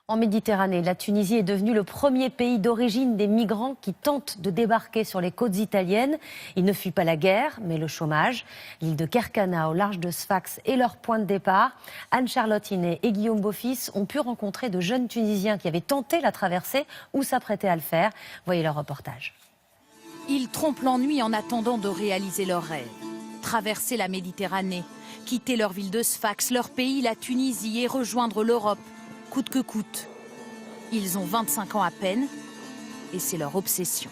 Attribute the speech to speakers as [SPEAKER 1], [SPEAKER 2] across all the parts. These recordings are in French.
[SPEAKER 1] En Méditerranée, la Tunisie est devenue le premier pays d'origine des migrants qui tentent de débarquer sur les côtes italiennes. Ils ne fuient pas la guerre, mais le chômage. L'île de Kerkana, au large de Sfax, est leur point de départ. Anne-Charlotte Inet et Guillaume Beaufils ont pu rencontrer de jeunes Tunisiens qui avaient tenté la traversée ou s'apprêtaient à le faire. Voyez leur reportage.
[SPEAKER 2] Ils trompent l'ennui en attendant de réaliser leur rêve. Traverser la Méditerranée, quitter leur ville de Sfax, leur pays, la Tunisie, et rejoindre l'Europe, coûte que coûte. Ils ont 25 ans à peine et c'est leur obsession.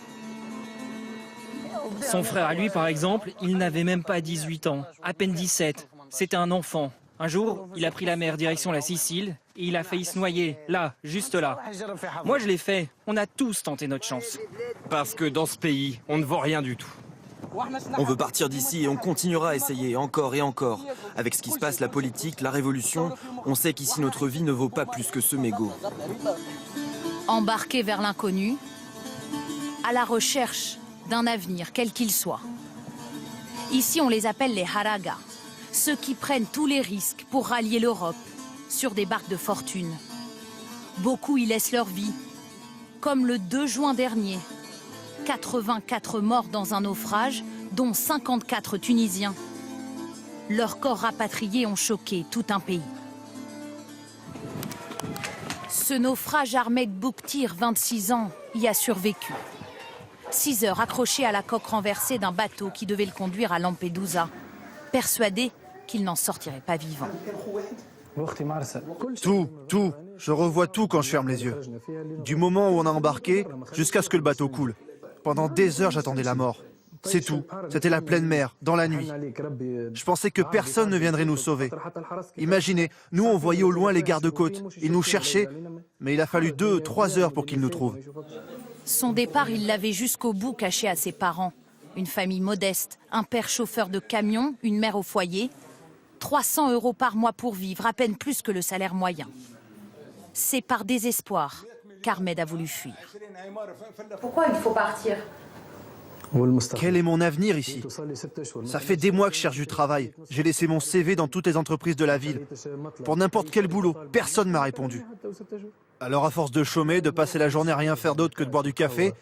[SPEAKER 3] Son frère à lui, par exemple, il n'avait même pas 18 ans, à peine 17. C'était un enfant. Un jour, il a pris la mer direction la Sicile et il a failli se noyer, là, juste là. Moi, je l'ai fait. On a tous tenté notre chance.
[SPEAKER 4] Parce que dans ce pays, on ne vaut rien du tout.
[SPEAKER 5] On veut partir d'ici et on continuera à essayer encore et encore. Avec ce qui se passe, la politique, la révolution, on sait qu'ici notre vie ne vaut pas plus que ce mégot.
[SPEAKER 2] Embarqués vers l'inconnu, à la recherche d'un avenir, quel qu'il soit. Ici, on les appelle les haragas, ceux qui prennent tous les risques pour rallier l'Europe sur des barques de fortune. Beaucoup y laissent leur vie, comme le 2 juin dernier. 84 morts dans un naufrage, dont 54 Tunisiens. Leurs corps rapatriés ont choqué tout un pays. Ce naufrage, Ahmed Bouktir, 26 ans, y a survécu. 6 heures accroché à la coque renversée d'un bateau qui devait le conduire à Lampedusa, persuadé qu'il n'en sortirait pas vivant.
[SPEAKER 6] Tout. Je revois tout quand je ferme les yeux. Du moment où on a embarqué jusqu'à ce que le bateau coule. Pendant des heures, j'attendais la mort. C'est tout. C'était la pleine mer, dans la nuit. Je pensais que personne ne viendrait nous sauver. Imaginez, nous, on voyait au loin les gardes-côtes. Ils nous cherchaient, mais il a fallu 2-3 heures pour qu'ils nous trouvent.
[SPEAKER 2] Son départ, il l'avait jusqu'au bout caché à ses parents. Une famille modeste, un père chauffeur de camion, une mère au foyer. 300 € par mois pour vivre, à peine plus que le salaire moyen. C'est par désespoir qu'Ahmed a voulu fuir.
[SPEAKER 1] Pourquoi il faut partir ?
[SPEAKER 6] Quel est mon avenir ici? Ça fait des mois que je cherche du travail. J'ai laissé mon CV dans toutes les entreprises de la ville. Pour n'importe quel boulot, personne ne m'a répondu. Alors à force de chômer, de passer la journée à rien faire d'autre que de boire du café,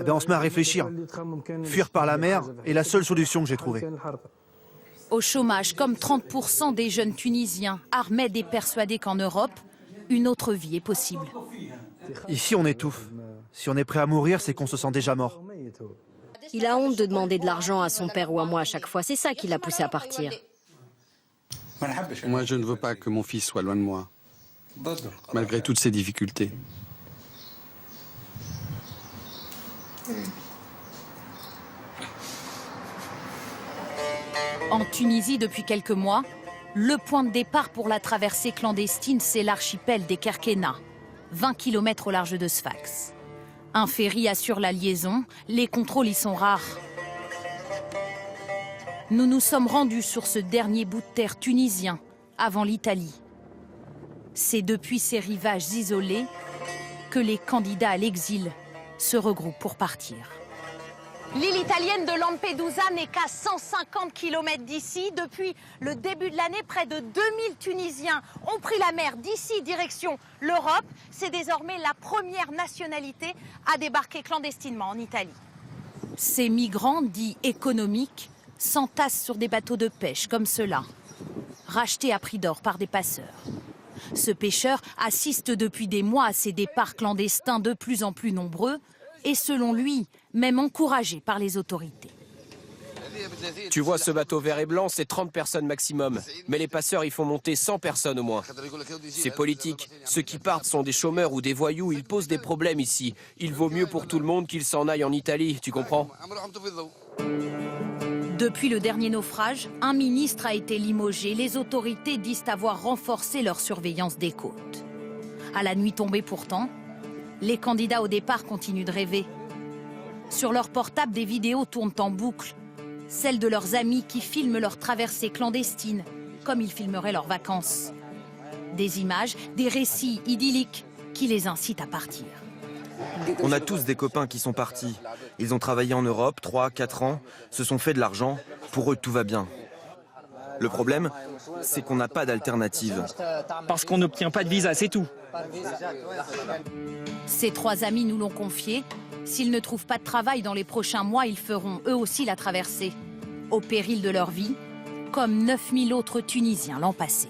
[SPEAKER 6] on se met à réfléchir. Fuir par la mer est la seule solution que j'ai trouvée.
[SPEAKER 2] Au chômage, comme 30% des jeunes Tunisiens, Ahmed est persuadé qu'en Europe, une autre vie est possible.
[SPEAKER 6] Ici, on étouffe. Si on est prêt à mourir, c'est qu'on se sent déjà mort.
[SPEAKER 7] Il a honte de demander de l'argent à son père ou à moi à chaque fois. C'est ça qui l'a poussé à partir.
[SPEAKER 8] Moi, je ne veux pas que mon fils soit loin de moi, malgré toutes ces difficultés.
[SPEAKER 2] En Tunisie, depuis quelques mois, le point de départ pour la traversée clandestine, c'est l'archipel des Kerkena, 20 km au large de Sfax. Un ferry assure la liaison, les contrôles y sont rares. Nous nous sommes rendus sur ce dernier bout de terre tunisien, avant l'Italie. C'est depuis ces rivages isolés que les candidats à l'exil se regroupent pour partir.
[SPEAKER 9] L'île italienne de Lampedusa n'est qu'à 150 km d'ici. Depuis le début de l'année, près de 2000 Tunisiens ont pris la mer d'ici direction l'Europe. C'est désormais la première nationalité à débarquer clandestinement en Italie.
[SPEAKER 2] Ces migrants, dits économiques, s'entassent sur des bateaux de pêche comme ceux-là, rachetés à prix d'or par des passeurs. Ce pêcheur assiste depuis des mois à ces départs clandestins de plus en plus nombreux et selon lui, même encouragé par les autorités.
[SPEAKER 10] Tu vois ce bateau vert et blanc, c'est 30 personnes maximum. Mais les passeurs y font monter 100 personnes au moins. C'est politique. Ceux qui partent sont des chômeurs ou des voyous, ils posent des problèmes ici. Il vaut mieux pour tout le monde qu'ils s'en aillent en Italie, tu comprends?
[SPEAKER 2] Depuis le dernier naufrage, un ministre a été limogé. Les autorités disent avoir renforcé leur surveillance des côtes. À la nuit tombée pourtant, les candidats au départ continuent de rêver. Sur leur portable, des vidéos tournent en boucle. Celles de leurs amis qui filment leur traversée clandestine, comme ils filmeraient leurs vacances. Des images, des récits idylliques qui les incitent à partir.
[SPEAKER 5] On a tous des copains qui sont partis. Ils ont travaillé en Europe 3-4 ans, se sont fait de l'argent. Pour eux, tout va bien. Le problème, c'est qu'on n'a pas d'alternative.
[SPEAKER 3] Parce qu'on n'obtient pas de visa, c'est tout.
[SPEAKER 2] Ces 3 amis nous l'ont confié. S'ils ne trouvent pas de travail dans les prochains mois, ils feront eux aussi la traversée, au péril de leur vie, comme 9000 autres Tunisiens l'an passé.